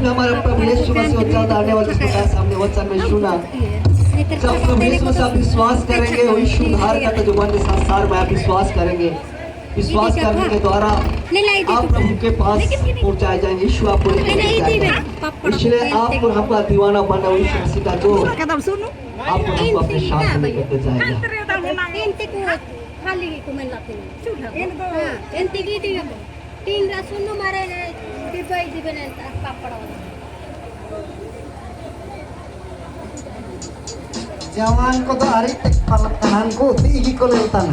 में हमारा प्रभु यीशु मसीह उच्चारण आने वाले इस प्रकार सामने वचन में सुना। जब प्रभु यीशु मसीह आप विश्वास करेंगे और यीशु उद्धारकर्ता का जो वंदे संसार में आप विश्वास करेंगे, विश्वास करने के द्वारा आप प्रभु के पास पहुंचाए जाएंगे। यीशु आपको इसलिए आपको हमका दीवाना बनना यीशु मसीह का जो आपको हमको अपने साथ में लेकर जाएगा। Jawan ko to ari tek palattahan ko, igi ko leltan.